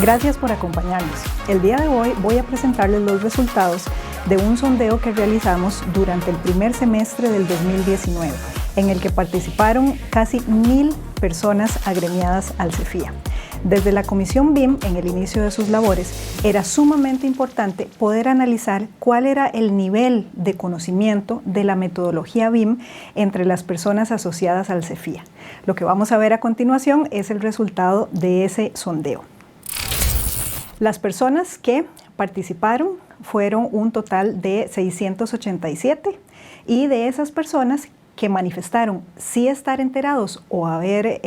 Gracias por acompañarnos. El día de hoy voy a presentarles los resultados de un sondeo que realizamos durante el primer semestre del 2019, en el que participaron casi 1,000 personas agremiadas al CEFIA. Desde la Comisión BIM, en el inicio de sus labores, era sumamente importante poder analizar cuál era el nivel de conocimiento de la metodología BIM entre las personas asociadas al CEFIA. Lo que vamos a ver a continuación es el resultado de ese sondeo. Las personas que participaron fueron un total de 687 y de esas personas que manifestaron sí estar enterados o haber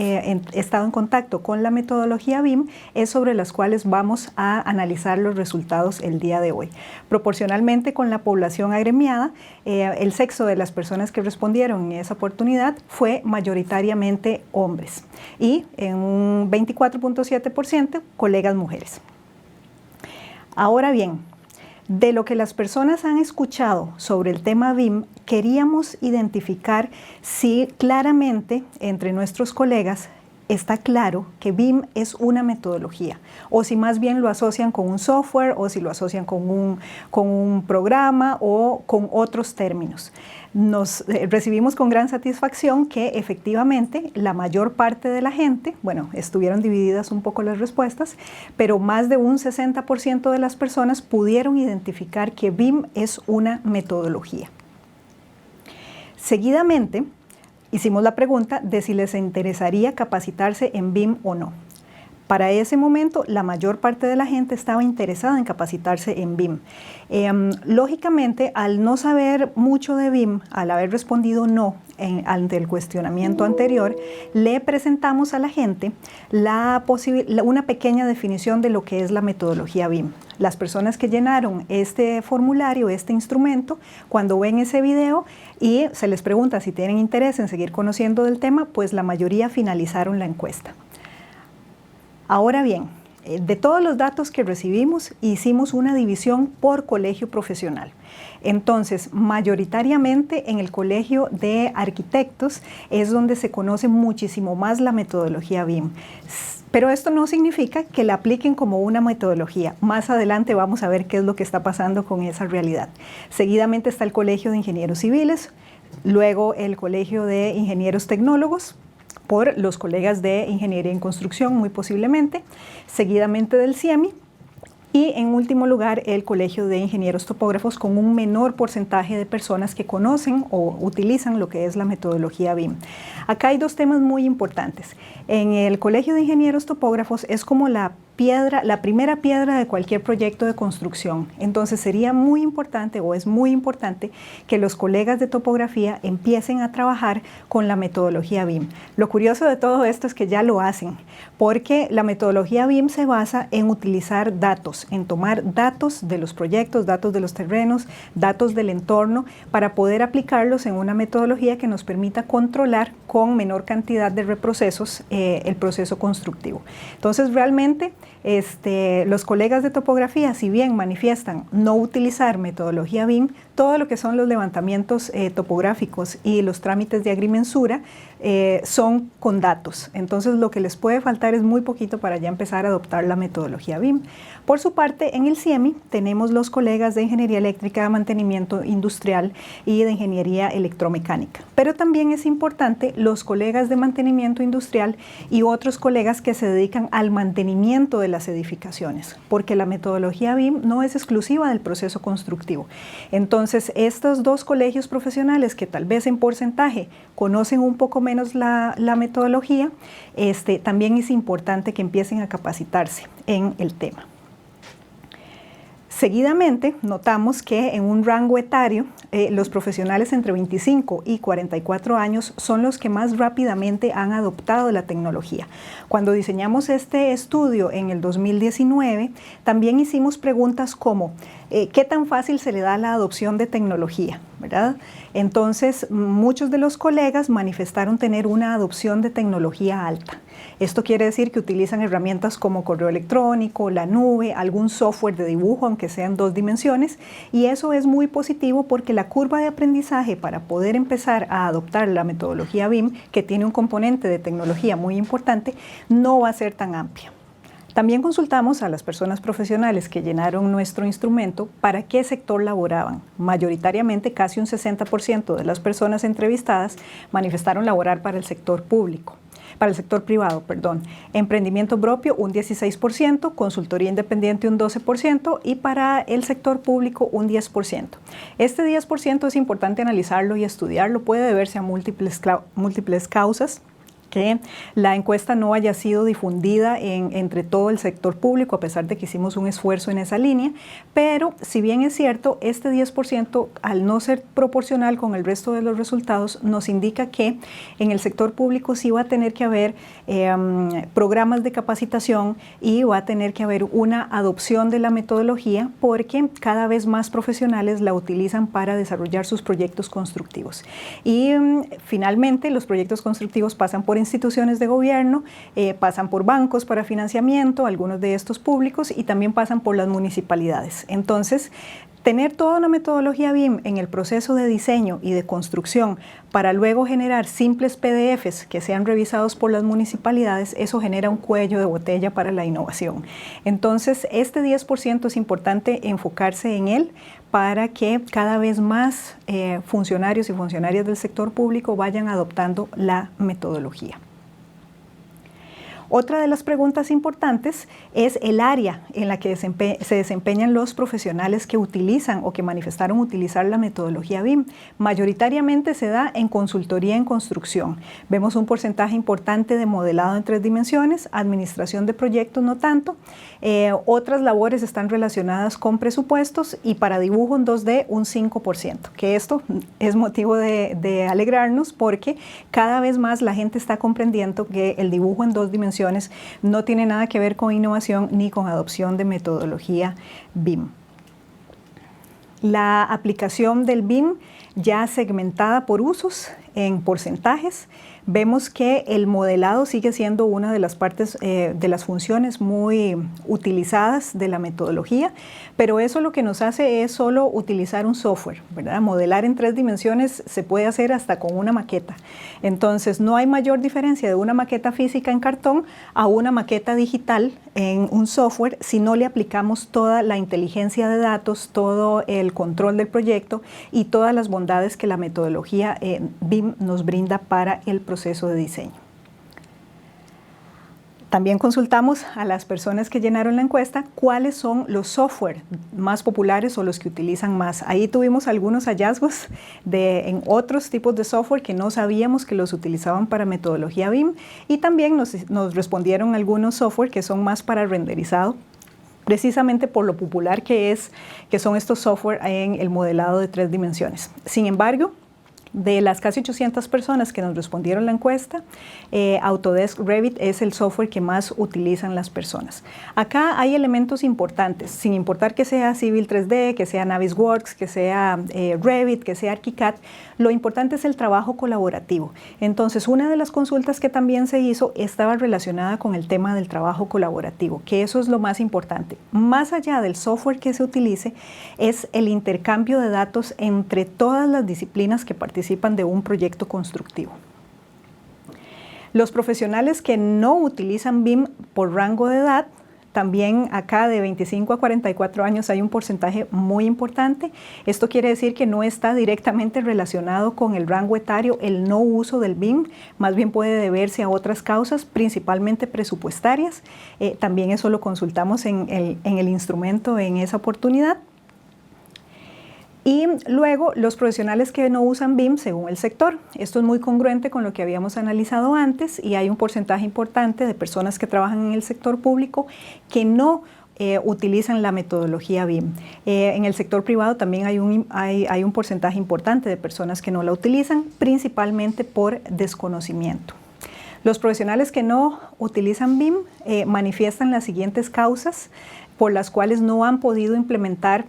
estado en contacto con la metodología BIM es sobre las cuales vamos a analizar los resultados el día de hoy. Proporcionalmente con la población agremiada, el sexo de las personas que respondieron en esa oportunidad fue mayoritariamente hombres y en un 24.7% colegas mujeres. Ahora bien, de lo que las personas han escuchado sobre el tema BIM, queríamos identificar si claramente entre nuestros colegas está claro que BIM es una metodología, o si más bien lo asocian con un software, o si lo asocian con un programa o con otros términos. Recibimos con gran satisfacción que efectivamente la mayor parte de la gente, bueno, estuvieron divididas un poco las respuestas, pero más de un 60% de las personas pudieron identificar que BIM es una metodología. Seguidamente, hicimos la pregunta de si les interesaría capacitarse en BIM o no. Para ese momento, la mayor parte de la gente estaba interesada en capacitarse en BIM. Lógicamente, al no saber mucho de BIM, al haber respondido no ante el cuestionamiento anterior, le presentamos a la gente una pequeña definición de lo que es la metodología BIM. Las personas que llenaron este formulario, este instrumento, cuando ven ese video y se les pregunta si tienen interés en seguir conociendo del tema, pues la mayoría finalizaron la encuesta. Ahora bien, de todos los datos que recibimos, hicimos una división por colegio profesional. Entonces, mayoritariamente en el Colegio de Arquitectos es donde se conoce muchísimo más la metodología BIM. Pero esto no significa que la apliquen como una metodología. Más adelante vamos a ver qué es lo que está pasando con esa realidad. Seguidamente está el Colegio de Ingenieros Civiles, luego el Colegio de Ingenieros Tecnólogos, por los colegas de Ingeniería en Construcción, muy posiblemente, seguidamente del CIEMI, y en último lugar el Colegio de Ingenieros Topógrafos con un menor porcentaje de personas que conocen o utilizan lo que es la metodología BIM. Acá hay dos temas muy importantes. En el Colegio de Ingenieros Topógrafos es como la primera piedra de cualquier proyecto de construcción. Entonces sería muy importante o es muy importante que los colegas de topografía empiecen a trabajar con la metodología BIM. Lo curioso de todo esto es que ya lo hacen, porque la metodología BIM se basa en utilizar datos, en tomar datos de los proyectos, datos de los terrenos, datos del entorno, para poder aplicarlos en una metodología que nos permita controlar con menor cantidad de reprocesos el proceso constructivo. Entonces realmente los colegas de topografía, si bien manifiestan no utilizar metodología BIM, todo lo que son los levantamientos topográficos y los trámites de agrimensura son con datos. Entonces lo que les puede faltar es muy poquito para ya empezar a adoptar la metodología BIM. Por su parte, en el CIEMI tenemos los colegas de Ingeniería Eléctrica, Mantenimiento Industrial y de Ingeniería Electromecánica. Pero también es importante los colegas de Mantenimiento Industrial y otros colegas que se dedican al mantenimiento de las edificaciones, porque la metodología BIM no es exclusiva del proceso constructivo. Entonces, estos dos colegios profesionales que tal vez en porcentaje conocen un poco menos la metodología, también es importante que empiecen a capacitarse en el tema. Seguidamente, notamos que en un rango etario, los profesionales entre 25 y 44 años son los que más rápidamente han adoptado la tecnología. Cuando diseñamos este estudio en el 2019, también hicimos preguntas como ¿qué tan fácil se le da la adopción de tecnología? ¿Verdad? Entonces, muchos de los colegas manifestaron tener una adopción de tecnología alta. Esto quiere decir que utilizan herramientas como correo electrónico, la nube, algún software de dibujo, aunque sea en 2 dimensiones, y eso es muy positivo porque la curva de aprendizaje para poder empezar a adoptar la metodología BIM, que tiene un componente de tecnología muy importante, no va a ser tan amplia. También consultamos a las personas profesionales que llenaron nuestro instrumento para qué sector laboraban. Mayoritariamente, casi un 60% de las personas entrevistadas manifestaron laborar para el sector público. Para el sector privado, perdón. Emprendimiento propio, un 16%, consultoría independiente, un 12%, y para el sector público, un 10%. Este 10% es importante analizarlo y estudiarlo, puede deberse a múltiples causas, que la encuesta no haya sido difundida entre todo el sector público, a pesar de que hicimos un esfuerzo en esa línea, pero si bien es cierto, este 10%, al no ser proporcional con el resto de los resultados, nos indica que en el sector público sí va a tener que haber programas de capacitación y va a tener que haber una adopción de la metodología, porque cada vez más profesionales la utilizan para desarrollar sus proyectos constructivos. Y finalmente, los proyectos constructivos pasan por instituciones de gobierno, pasan por bancos para financiamiento, algunos de estos públicos, y también pasan por las municipalidades. Entonces, tener toda una metodología BIM en el proceso de diseño y de construcción para luego generar simples PDFs que sean revisados por las municipalidades, eso genera un cuello de botella para la innovación. Entonces, este 10% es importante enfocarse en él para que cada vez más funcionarios y funcionarias del sector público vayan adoptando la metodología. Otra de las preguntas importantes es el área en la que se desempeñan los profesionales que utilizan o que manifestaron utilizar la metodología BIM. Mayoritariamente se da en consultoría en construcción. Vemos un porcentaje importante de modelado en 3 dimensiones, administración de proyectos no tanto. Otras labores están relacionadas con presupuestos y para dibujo en 2D un 5%, que esto es motivo de alegrarnos porque cada vez más la gente está comprendiendo que el dibujo en 2 dimensiones no tiene nada que ver con innovación ni con adopción de metodología BIM. La aplicación del BIM ya segmentada por usos en porcentajes, vemos que el modelado sigue siendo una de las partes de las funciones muy utilizadas de la metodología, pero eso lo que nos hace es solo utilizar un software, ¿verdad? Modelar en 3 dimensiones se puede hacer hasta con una maqueta. Entonces, no hay mayor diferencia de una maqueta física en cartón a una maqueta digital en un software si no le aplicamos toda la inteligencia de datos, todo el control del proyecto y todas las bondades que la metodología BIM nos brinda para el proceso de diseño. También consultamos a las personas que llenaron la encuesta cuáles son los software más populares o los que utilizan más. Ahí tuvimos algunos hallazgos en otros tipos de software que no sabíamos que los utilizaban para metodología BIM, y también nos respondieron algunos software que son más para renderizado, precisamente por lo popular que son estos software en el modelado de 3 dimensiones. Sin embargo, de las casi 800 personas que nos respondieron la encuesta, Autodesk Revit es el software que más utilizan las personas. Acá hay elementos importantes, sin importar que sea Civil 3D, que sea Navisworks, que sea Revit, que sea ArchiCAD, lo importante es el trabajo colaborativo. Entonces, una de las consultas que también se hizo estaba relacionada con el tema del trabajo colaborativo, que eso es lo más importante. Más allá del software que se utilice, es el intercambio de datos entre todas las disciplinas que participan de un proyecto constructivo. Los profesionales que no utilizan BIM por rango de edad, también acá de 25 a 44 años hay un porcentaje muy importante. Esto quiere decir que no está directamente relacionado con el rango etario el no uso del BIM, más bien puede deberse a otras causas, principalmente presupuestarias. También eso lo consultamos en el instrumento en esa oportunidad. Y luego los profesionales que no usan BIM según el sector. Esto es muy congruente con lo que habíamos analizado antes y hay un porcentaje importante de personas que trabajan en el sector público que no utilizan la metodología BIM. En el sector privado también hay un porcentaje importante de personas que no la utilizan, principalmente por desconocimiento. Los profesionales que no utilizan BIM manifiestan las siguientes causas por las cuales no han podido implementar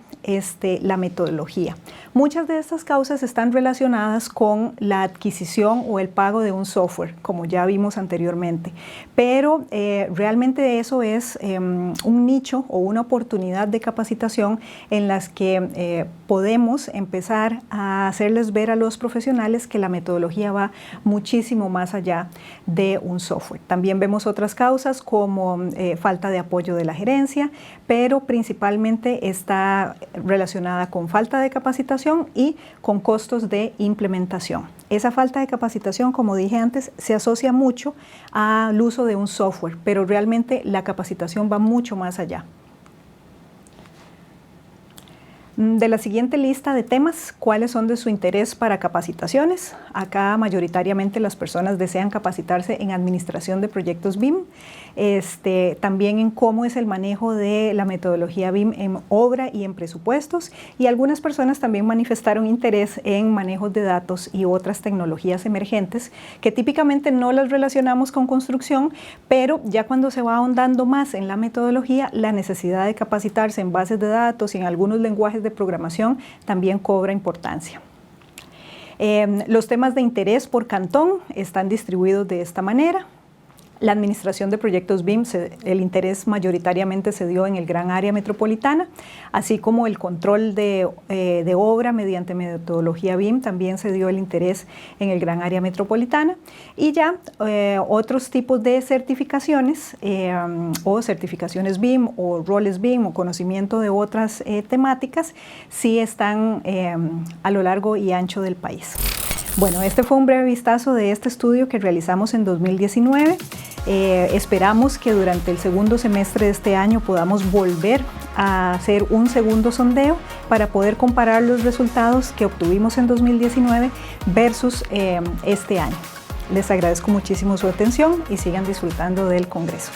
la metodología. Muchas de estas causas están relacionadas con la adquisición o el pago de un software, como ya vimos anteriormente, pero realmente eso es un nicho o una oportunidad de capacitación en las que podemos empezar a hacerles ver a los profesionales que la metodología va muchísimo más allá de un software. También vemos otras causas como falta de apoyo de la gerencia, pero principalmente está relacionada con falta de capacitación y con costos de implementación. Esa falta de capacitación, como dije antes, se asocia mucho al uso de un software, pero realmente la capacitación va mucho más allá. De la siguiente lista de temas, ¿cuáles son de su interés para capacitaciones? Acá mayoritariamente las personas desean capacitarse en administración de proyectos BIM, también en cómo es el manejo de la metodología BIM en obra y en presupuestos, y algunas personas también manifestaron interés en manejos de datos y otras tecnologías emergentes que típicamente no las relacionamos con construcción, pero ya cuando se va ahondando más en la metodología, la necesidad de capacitarse en bases de datos y en algunos lenguajes de programación también cobra importancia. Los temas de interés por cantón están distribuidos de esta manera. La administración de proyectos BIM, el interés mayoritariamente se dio en el gran área metropolitana, así como el control de obra mediante metodología BIM, también se dio el interés en el gran área metropolitana. Y ya otros tipos de certificaciones o certificaciones BIM o roles BIM o conocimiento de otras temáticas sí están a lo largo y ancho del país. Bueno, este fue un breve vistazo de este estudio que realizamos en 2019. Esperamos que durante el segundo semestre de este año podamos volver a hacer un segundo sondeo para poder comparar los resultados que obtuvimos en 2019 versus este año. Les agradezco muchísimo su atención y sigan disfrutando del Congreso.